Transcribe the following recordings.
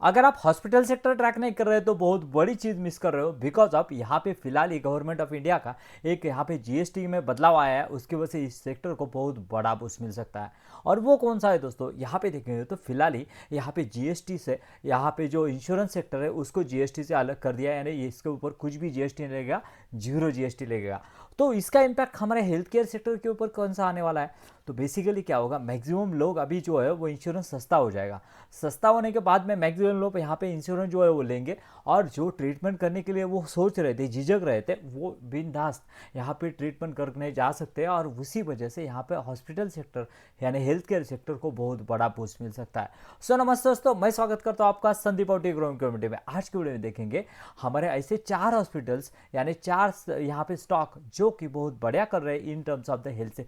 अगर आप hospital sector track नहीं कर रहे तो बहुत बड़ी चीज़ मिस कर रहे हो, बिकॉज आप यहाँ पे फिलहाल ही गवर्नमेंट ऑफ इंडिया का एक यहाँ पे जीएसटी में बदलाव आया है, उसकी वजह से इस सेक्टर को बहुत बड़ा बूस्ट मिल सकता है। और वो कौन सा है दोस्तों, यहाँ पे देखेंगे तो फिलहाल ही यहाँ पे जीएसटी से यहाँ पे जो इंश्योरेंस सेक्टर है उसको जीएसटी से अलग कर दिया है, यानी इसके ऊपर कुछ भी जीएसटी नहीं लगेगा, जीरो जीएसटी लगेगा। तो इसका इम्पैक्ट हमारे हेल्थ केयर सेक्टर के ऊपर कौन सा आने वाला है? तो बेसिकली क्या होगा, मैक्सिमम लोग अभी जो है वो इंश्योरेंस सस्ता हो जाएगा। सस्ता होने के बाद में मैक्सिमम लोग यहाँ पे इंश्योरेंस जो है वो लेंगे, और जो ट्रीटमेंट करने के लिए वो सोच रहे थे, झिझक रहे थे, वो बिंदास यहाँ पे ट्रीटमेंट करने जा सकते हैं। और उसी वजह से यहाँ पे हॉस्पिटल सेक्टर यानी हेल्थ केयर सेक्टर को बहुत बड़ा बूस्ट मिल सकता है। सो नमस्ते दोस्तों, मैं स्वागत करता हूँ आपका संदीप औटी ग्रोइंग कम्युनिटी में। आज की वीडियो में देखेंगे हमारे ऐसे 4 हॉस्पिटल्स यानी 4 यहाँ पे स्टॉक जो कि बहुत बढ़िया कर रहे हैं इन terms of the health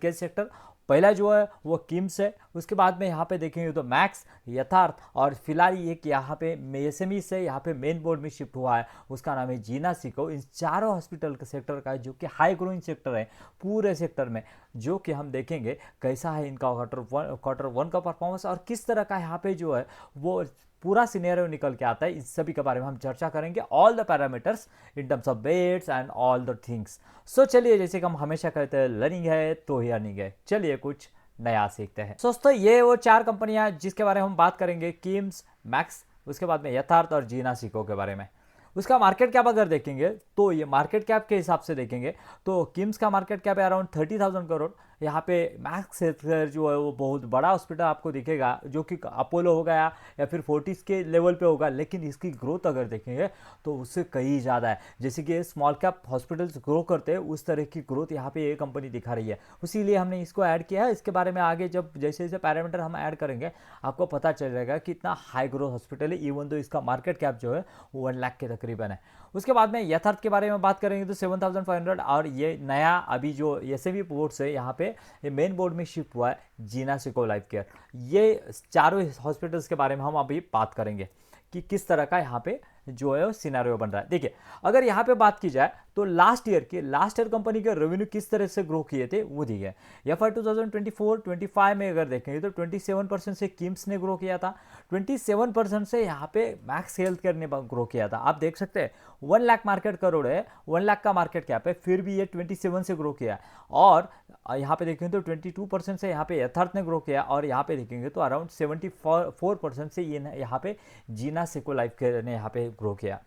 care sector. पहला जो है वो किम्स है, उसके बाद में यहाँ पे देखेंगे तो मैक्स, यथार्थ, और फिलहाल एक यहाँ पे एसएमई से यहाँ पे मेन बोर्ड में शिफ्ट हुआ है, उसका नाम है जीना सिको। इन चारों हॉस्पिटल के सेक्टर का है जो कि हाई ग्रोइंग सेक्टर है पूरे सेक्टर में, जो कि हम देखेंगे कैसा है इनका क्वार्टर वन का परफॉर्मेंस और किस तरह का यहाँ पे जो है वो पूरा सिनेरियो निकल के आता है। इस सभी के बारे में हम चर्चा करेंगे, all the parameters in terms of beds and all the things. So चलिए, जैसे कि हम हमेशा कहते हैं, लर्निंग है तो ही अर्निंग है। चलिए कुछ नया सीखते हैं। दोस्तों, ये वो 4 कंपनियां जिसके बारे में हम बात करेंगे, किम्स, मैक्स, उसके बाद में यथार्थ और जीना सिको के बारे में। उसका मार्केट कैप अगर देखेंगे तो ये मार्केट कैप के हिसाब से देखेंगे तो किम्स का मार्केट कैप है अराउंड 30,000 करोड़। यहाँ पे मैक्स हेल्थकेयर जो है वो बहुत बड़ा हॉस्पिटल आपको दिखेगा, जो कि अपोलो हो गया या फिर फोर्टिस के लेवल पे होगा, लेकिन इसकी ग्रोथ अगर देखेंगे तो उससे कहीं ज़्यादा है। जैसे कि स्मॉल कैप हॉस्पिटल्स ग्रो करते हैं उस तरह की ग्रोथ यहाँ पे ये कंपनी दिखा रही है, इसीलिए हमने इसको ऐड किया है। इसके बारे में आगे जब जैसे जैसे पैरामीटर हम ऐड करेंगे आपको पता चल जाएगा कि इतना हाई ग्रोथ हॉस्पिटल है, इवन तो इसका मार्केट कैप जो है वो 1 लाख के तकरीबन है। उसके बाद में यथार्थ के बारे में बात करेंगे तो 7,500, और ये नया अभी जो एसएमई बोर्ड से यहाँ पे ये मेन बोर्ड में शिफ्ट हुआ है जीना सिको लाइफ केयर। ये चारों हॉस्पिटल्स के बारे में हम अभी बात करेंगे कि किस तरह का यहाँ पे जो है सिनेरियो बन रहा है। देखिए, अगर यहाँ पे बात की जाए तो लास्ट ईयर कंपनी के रेवेन्यू किस तरह से ग्रो किए थे वो दिए गए। एफ आई 2024-25 में अगर देखेंगे तो 27% से किम्स ने ग्रो किया था, 27% से यहाँ पे मैक्स हेल्थ केयर ने ग्रो किया था। आप देख सकते हैं 1 लाख मार्केट करोड़ है, 1 लाख का मार्केट कैप है, फिर भी ये 27 से ग्रो किया। और यहाँ पे देखेंगे तो 22% से यहाँ पे यथार्थ ने ग्रो किया, और यहाँ पे देखेंगे तो अराउंड 74% से ये यहाँ पे जीना सिको लाइफ केयर ने यहाँ पे ग्रो किया।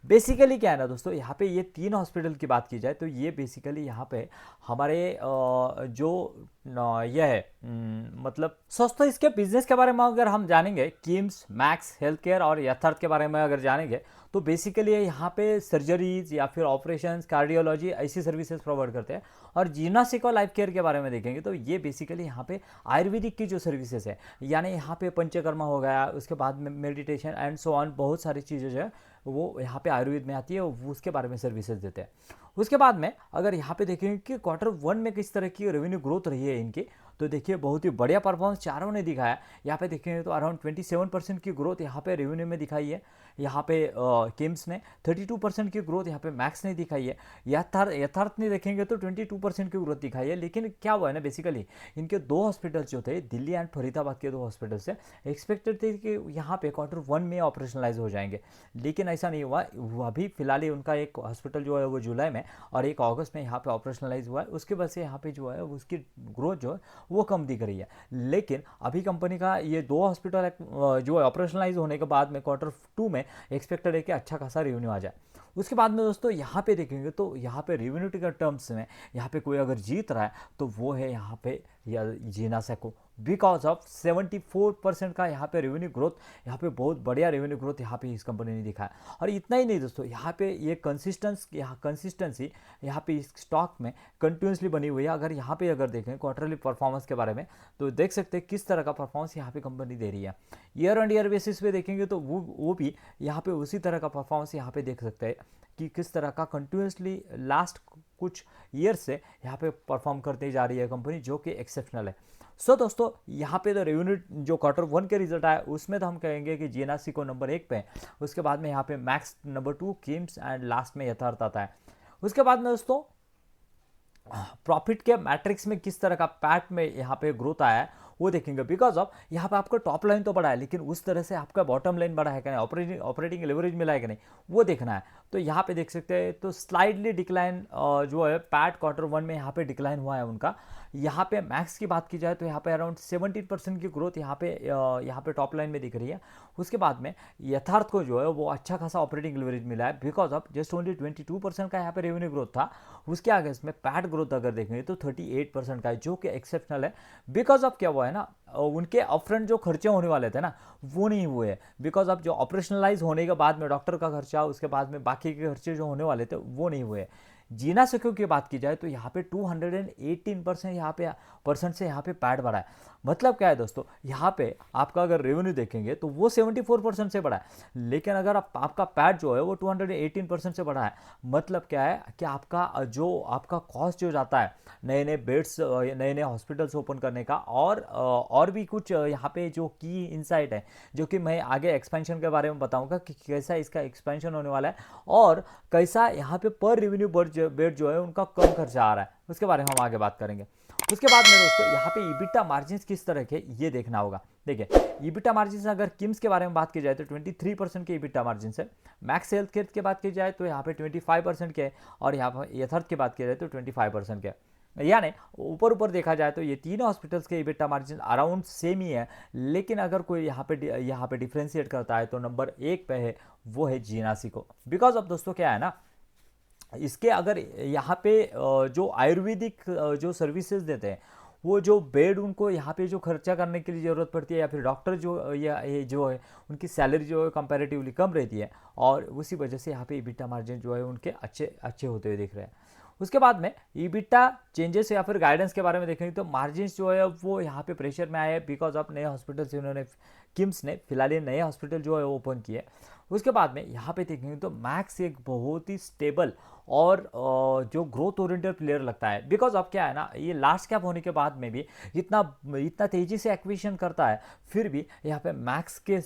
बेसिकली क्या है ना दोस्तों, यहाँ पे ये 3 हॉस्पिटल की बात की जाए तो ये बेसिकली यहाँ पे हमारे यह है मतलब दोस्तों, इसके बिजनेस के बारे में अगर हम जानेंगे, किम्स, मैक्स हेल्थ केयर और यथार्थ के बारे में अगर जानेंगे तो बेसिकली यहाँ पे सर्जरीज या फिर ऑपरेशंस, कार्डियोलॉजी ऐसी सर्विसेज प्रोवाइड करते हैं। और जीना सिको लाइफ केयर के बारे में देखेंगे तो ये बेसिकली यहाँ पे आयुर्वेदिक की जो सर्विसेज है, यानी यहाँ पे पंचकर्मा हो गया, उसके बाद में मेडिटेशन एंड सो ऑन, बहुत सारी चीज़ें जो है वो यहाँ पे आयुर्वेद में आती है, वो उसके बारे में सर्विसेज देते हैं। उसके बाद में अगर यहाँ पे देखेंगे कि क्वार्टर 1 में किस तरह की रेवेन्यू ग्रोथ रही है इनकी, तो देखिए बहुत ही बढ़िया परफॉर्मेंस चारों ने दिखाया। यहाँ पे देखेंगे तो अराउंड 27% की ग्रोथ यहाँ पे रेवेन्यू में दिखाई है, यहाँ पे किम्स ने 32% की ग्रोथ यहाँ पे मैक्स ने दिखाई है, यथार्थ ने देखेंगे तो 22% की ग्रोथ दिखाई है। लेकिन क्या हुआ है ना, बेसिकली इनके 2 हॉस्पिटल्स जो थे, दिल्ली एंड फरीदाबाद के 2 हॉस्पिटल से एक्सपेक्टेड थे कि यहाँ पे क्वार्टर 1 में ऑपरेशनलाइज हो जाएंगे, लेकिन ऐसा नहीं हुआ। अभी फिलहाल ही उनका एक हॉस्पिटल जो है वो जुलाई में और एक अगस्त में यहाँ पे ऑपरेशनलाइज हुआ है, उसके वजह से यहाँ पे जो है उसकी ग्रोथ जो है वो कम दिख रही है। लेकिन अभी कंपनी का ये 2 हॉस्पिटल जो है ऑपरेशनलाइज होने के बाद में क्वार्टर 2 में एक्सपेक्टेड है कि अच्छा खासा रेवेन्यू आ जाए। उसके बाद में दोस्तों यहाँ पे देखेंगे तो यहाँ पे रेवेन्यू के टर्म्स में यहाँ पे कोई अगर जीत रहा है तो वो है यहाँ पे या जीना सिको, बिकॉज ऑफ 74% का यहाँ पे रेवेन्यू ग्रोथ, यहाँ पे बहुत बढ़िया रेवेन्यू ग्रोथ यहाँ पे इस कंपनी ने दिखाया। और इतना ही नहीं दोस्तों, यहाँ पे ये कंसिस्टेंसी यहाँ पे इस स्टॉक में कंटिन्यूसली बनी हुई है। अगर यहाँ पे अगर देखें क्वार्टरली परफॉर्मेंस के बारे में तो देख सकते हैं किस तरह का परफॉर्मेंस यहाँ पे कंपनी दे रही है। ईयर ऑन ईयर बेसिस पे देखेंगे तो वो भी यहाँ पे उसी तरह का परफॉर्मेंस यहाँ पे देख सकते हैं कि किस तरह का कंटिन्यूसली लास्ट कुछ ईयर से यहाँ पे परफॉर्म करते जा रही है कंपनी, जो कि एक्सेप्शनल है। सो दोस्तों, यहाँ पे तो रेवेन्यू जो क्वार्टर 1 के रिजल्ट आया उसमें तो हम कहेंगे कि जीना सिको नंबर 1 पे है, उसके बाद में यहाँ पे max number 2, KIMS and last में यथार्थ आता है। उसके बाद में दोस्तों प्रॉफिट के मैट्रिक्स में किस तरह का पैट में यहाँ पे ग्रोथ आया है वो देखेंगे। बिकॉज ऑफ यहाँ पे आपका टॉप लाइन तो बढ़ा है, लेकिन उस तरह से आपका बॉटम लाइन बढ़ा है कि नहीं, ऑपरेटिंग लेवरेज मिला है कि नहीं, वो देखना है। तो यहाँ पे देख सकते हैं तो स्लाइडली डिक्लाइन जो है पैट Q1 में यहाँ पे डिक्लाइन हुआ है उनका। यहाँ पे मैक्स की बात की जाए तो यहाँ पे अराउंड 17% की ग्रोथ यहाँ पे टॉप लाइन में दिख रही है। उसके बाद में यथार्थ को जो है वो अच्छा खासा ऑपरेटिंग लेवरेज मिला है, बिकॉज ऑफ जस्ट ओनली 22% का यहाँ पे रेवेन्यू ग्रोथ था। उसके आगे इसमें पैट ग्रोथ अगर देखेंगे तो 38% का है, जो कि एक्सेप्शनल है। बिकॉज ऑफ क्या हुआ है ना, उनके अपफ्रंट जो खर्चे होने वाले थे ना, वो नहीं हुए। बिकॉज ऑफ जो ऑपरेशनलाइज होने के बाद में डॉक्टर का खर्चा, उसके बाद में बाकी के खर्चे जो होने वाले थे वो नहीं हुए। जीना सिक्योर की बात की जाए तो यहाँ पे 218% यहाँ पे परसेंट से यहाँ पे पैड बढ़ा है। मतलब क्या है दोस्तों, यहाँ पे आपका अगर रेवेन्यू देखेंगे तो वो 74% से बढ़ा है, लेकिन अगर आपका पैड जो है वो 218% से बढ़ा है। मतलब क्या है कि आपका कॉस्ट जो जाता है नए नए बेड्स, नए नए हॉस्पिटल्स ओपन करने का, और भी कुछ यहाँ पे जो की इंसाइट है, जो कि मैं आगे एक्सपेंशन के बारे में बताऊंगा कि कैसा इसका एक्सपेंशन होने वाला है, और कैसा यहाँ पे पर रेवेन्यू बेड जो है उनका कम खर्चा आ रहा है, उसके बारे में हम आगे बात करेंगे। उसके बाद में दोस्तों यहाँ पे ईबिटा मार्जिन किस तरह के ये देखना होगा। देखिए ईबिटा मार्जिन अगर किम्स के बारे में बात की जाए तो 23% के ईबिटा मार्जिन है। मैक्स हेल्थ केयर की बात की जाए तो यहाँ पे 25% के, और यहाँ पर यथार्थ की बात की जाए तो 25% के। यानी ऊपर ऊपर देखा जाए तो ये तीनों हॉस्पिटल्स के ईबिटा मार्जिन अराउंड सेम ही है, लेकिन अगर कोई यहाँ पे डिफ्रेंशिएट करता है तो नंबर 1 पे है, वो है जीना सिको। बिकॉज अब दोस्तों क्या है ना, इसके अगर यहाँ पे जो आयुर्वेदिक जो सर्विसेज देते हैं, वो जो बेड उनको यहाँ पे जो खर्चा करने के लिए ज़रूरत पड़ती है, या फिर डॉक्टर जो ये जो है उनकी सैलरी जो है कंपैरेटिवली कम रहती है, और उसी वजह से यहाँ पे ईबिटा मार्जिन जो है उनके अच्छे अच्छे होते हुए दिख रहे हैं। उसके बाद में ईबिटा चेंजेस या फिर गाइडेंस के बारे में देखेंगे तो मार्जिन जो है वो यहाँ पे प्रेशर में आए हैं, बिकॉज ऑफ नए हॉस्पिटल्स इन्होंने किम्स ने फिलहाल ये नए हॉस्पिटल जो है ओपन किए। उसके बाद में यहाँ पे देखेंगे तो मैक्स एक बहुत ही स्टेबल और जो ग्रोथ ओरिएंटेड प्लेयर लगता है। बिकॉज अब क्या है ना, ये लार्ज कैप होने के बाद में भी इतना इतना तेजी से एक्विजिशन करता है, फिर भी यहाँ पे मैक्स के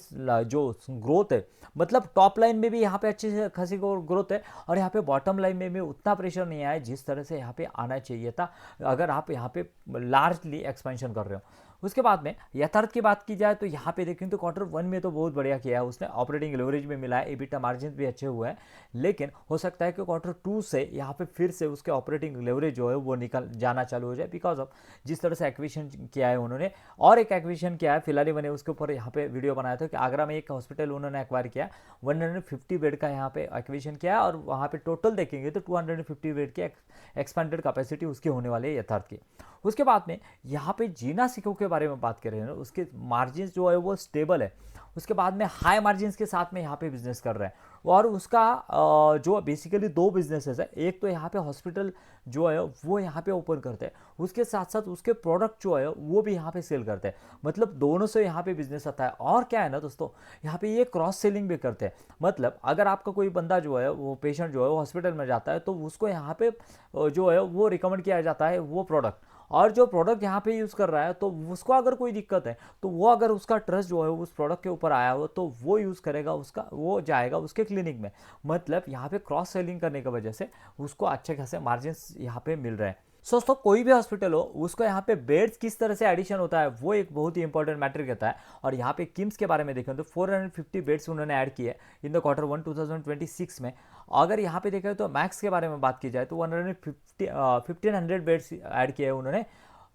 जो ग्रोथ है, मतलब टॉप लाइन में भी यहाँ पे अच्छी खासी ग्रोथ है, और यहाँ पे बॉटम लाइन में भी उतना प्रेशर नहीं आया जिस तरह से यहाँ पे आना चाहिए था, अगर आप यहाँ पे लार्जली एक्सपेंशन कर रहे हो। उसके बाद में यथार्थ की बात की जाए तो यहाँ पे देखें तो Q1 में तो बहुत बढ़िया किया है उसने, ऑपरेटिंग लेवरेज में मिला है, एबिटा मार्जिन भी अच्छे हुए हैं, लेकिन हो सकता है कि Q2 से यहाँ पे फिर से उसके ऑपरेटिंग लेवरेज जो है वो निकल जाना चालू हो जाए, बिकॉज ऑफ जिस तरह से एक्विजिशन किया है उन्होंने। और एक एक्विजिशन किया है, फिलहाल ही मैंने उसके ऊपर यहाँ पे वीडियो बनाया था कि आगरा में एक हॉस्पिटल उन्होंने एक्वायर किया, 150 बेड का यहाँ पे एक्विजिशन किया, और वहाँ पे टोटल देखेंगे तो 250 बेड की एक्सपेंडेड कैपेसिटी उसकी होने वाली है यथार्थ की। उसके बाद में यहाँ पे जीना सिको के बारे में बात कर रहे हैं, उसके मार्जिन जो है वो स्टेबल है। उसके बाद में हाई मार्जिन के साथ में यहाँ पे बिजनेस कर रहे हैं, और उसका जो बेसिकली 2 बिजनेसेस है, एक तो यहाँ पे हॉस्पिटल जो है वो यहाँ पे ओपन करते हैं, उसके साथ साथ उसके प्रोडक्ट जो है वो भी यहाँ पे सेल करते हैं, मतलब दोनों से यहाँ पे बिजनेस आता है। और क्या है ना दोस्तों, यहाँ पे ये क्रॉस सेलिंग भी करते हैं, मतलब अगर आपका कोई बंदा जो है वो पेशेंट जो है वो हॉस्पिटल में जाता है तो उसको यहाँ पे जो है वो रिकमेंड किया जाता है वो प्रोडक्ट, और जो प्रोडक्ट यहाँ पे यूज़ कर रहा है तो उसको अगर कोई दिक्कत है तो वो अगर उसका ट्रस्ट जो है उस प्रोडक्ट के ऊपर आया हो तो वो यूज़ करेगा, उसका वो जाएगा उसके क्लिनिक में। मतलब यहाँ पे क्रॉस सेलिंग करने की वजह से उसको अच्छे खासे मार्जिन यहाँ पे मिल रहे हैं। दोस्तों कोई भी हॉस्पिटल हो उसको यहाँ पे बेड्स किस तरह से एडिशन होता है वो एक बहुत ही इंपॉर्टेंट मैटर कहता है। और यहाँ पे किम्स के बारे में देखें तो 450 बेड्स उन्होंने ऐड किए इन द Q1 2026 में। अगर यहाँ पे देखें तो मैक्स के बारे में बात की जाए तो 1500 बेड्स ऐड किए हैं उन्होंने,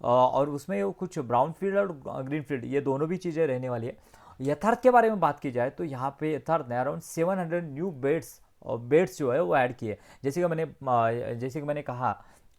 और उसमें कुछ ब्राउन फील्ड और ग्रीन फील्ड ये दोनों भी चीज़ें रहने वाली है। यथार्थ के बारे में बात की जाए तो यहाँ पे यथार्थ ने अराउंड 700 न्यू बेड्स जो है वो ऐड किए। जैसे कि मैंने कहा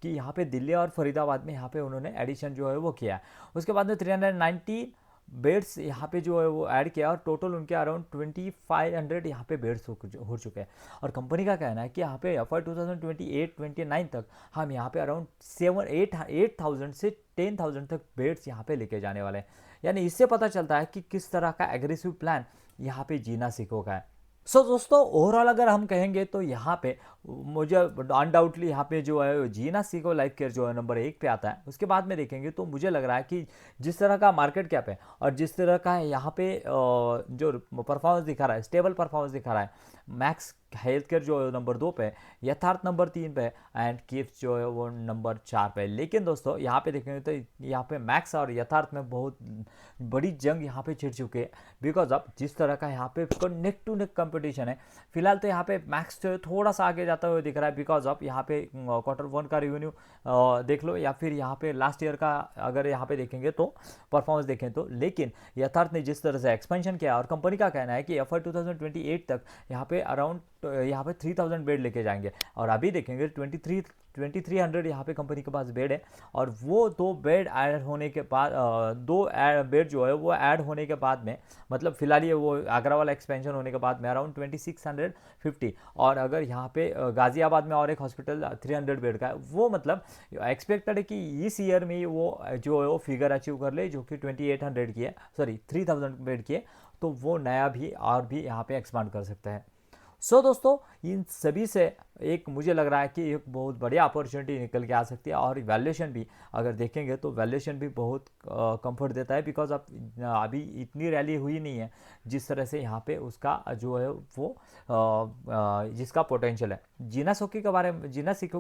कि यहाँ पे दिल्ली और फरीदाबाद में यहाँ पे उन्होंने एडिशन जो है वो किया। उसके बाद में 390 बेड्स यहाँ पे जो है वो ऐड किया, और टोटल उनके अराउंड 2500 यहाँ पे बेड्स हो चुके हैं। और कंपनी का कहना है कि यहाँ पे FY 2028-29 तक हम यहाँ पे अराउंड 8,000 से 10,000 तक बेड्स यहाँ पे लेके जाने वाले हैं। यानी इससे पता चलता है कि किस तरह का एग्रेसिव प्लान यहाँ पे जीना सिको का है। दोस्तों ओवरऑल अगर हम कहेंगे तो यहाँ पे मुझे अनडाउटली यहाँ पे जो है जीना सीको लाइफ केयर जो है नंबर 1 पे आता है। उसके बाद में देखेंगे तो मुझे लग रहा है कि जिस तरह का मार्केट कैप है और जिस तरह का है यहाँ पे जो परफॉर्मेंस दिखा रहा है, स्टेबल परफॉर्मेंस दिखा रहा है, मैक्स हेल्थ केयर जो है नंबर 2 पे है, यथार्थ नंबर 3 पे है एंड किफ्स जो है वो नंबर 4 पे है। लेकिन दोस्तों यहाँ पे देखेंगे तो यहाँ पे मैक्स और यथार्थ में बहुत बड़ी जंग यहाँ पे छिड़ चुकी है, बिकॉज ऑफ जिस तरह का यहाँ पे नेक टू नेक कंपटीशन है। फिलहाल तो यहाँ पे मैक्स जो है थोड़ा सा आगे जाता हुआ दिख रहा है, बिकॉज ऑफ यहाँ पे Q1 का रेवेन्यू देख लो या फिर यहाँ पे लास्ट ईयर का अगर यहाँ पे देखेंगे तो परफॉर्मेंस देखें तो। लेकिन यथार्थ ने जिस तरह से एक्सपेंशन किया और कंपनी का कहना है कि FY 2028 तक यहाँ पे अराउंड यहाँ पे 3000 बेड लेके जाएंगे, और अभी देखेंगे 2300 यहाँ पे कंपनी के पास बेड है। और वो दो बेड ऐड होने के बाद बेड जो है वो ऐड होने के बाद में, मतलब फिलहाल ये वो आगरा वाला एक्सपेंशन होने के बाद में अराउंड 2650, और अगर यहाँ पे गाजियाबाद में और एक हॉस्पिटल 300 बेड का है, वो मतलब एक्सपेक्टेड है कि इस ईयर में वो जो है वो फिगर अचीव कर ले जो कि 2800 की है, सॉरी 3000 बेड की है। तो वो नया भी और भी यहाँ पे एक्सपांड कर सकता है। सो दोस्तों इन सभी से एक मुझे लग रहा है कि एक बहुत बढ़िया अपॉर्चुनिटी निकल के आ सकती है, और वैल्यूएशन भी अगर देखेंगे तो वैल्यूएशन भी बहुत कंफर्ट देता है, बिकॉज अब अभी इतनी रैली हुई नहीं है जिस तरह से यहाँ पे उसका जो है वो जिसका पोटेंशियल है। जीना सिक्को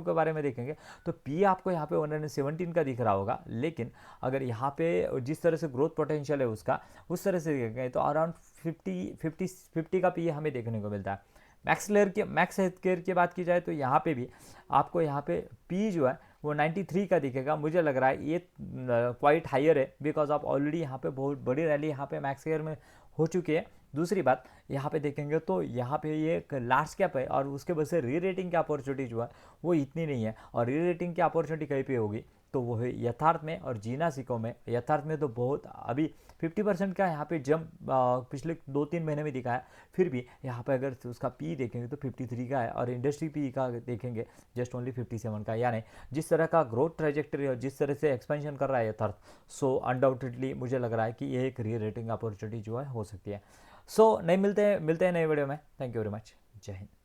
के बारे में देखेंगे तो पी आपको यहाँ पे 117 का दिख रहा होगा, लेकिन अगर यहाँ पे जिस तरह से ग्रोथ पोटेंशियल है उसका उस तरह से देखेंगे तो अराउंड 50 का पी हमें देखने को मिलता है। मैक्स हेल्थ केयर की बात की जाए तो यहाँ पे भी आपको यहाँ पे पी जो है वो 93 का दिखेगा। मुझे लग रहा है ये क्वाइट हायर है, बिकॉज आप ऑलरेडी यहाँ पे बहुत बड़ी रैली यहाँ पे मैक्स केयर में हो चुकी है। दूसरी बात यहाँ पे देखेंगे तो यहाँ पे ये एक लार्ज कैप है, और उसके वजह से री रेटिंग की अपॉर्चुनिटी जो है वो इतनी नहीं है, और री रेटिंग की अपॉर्चुनिटी कहीं पे होगी तो वो है यथार्थ में और जीना सिको में। यथार्थ में तो बहुत अभी 50% का यहाँ पे जंप पिछले 2-3 महीने में दिखा है, फिर भी यहाँ पे अगर उसका पी देखेंगे तो 53 का है, और इंडस्ट्री पी का देखेंगे जस्ट ओनली 57 का। यानी जिस तरह का ग्रोथ ट्रेजेक्टरी और जिस तरह से एक्सपेंशन कर रहा है यथार्थ, सो अनडाउटेडली मुझे लग रहा है कि ये एक री रेटिंग अपॉर्चुनिटी जो है हो सकती है। सो नहीं मिलते हैं नए वीडियो में। Thank you very much. जय हिंद।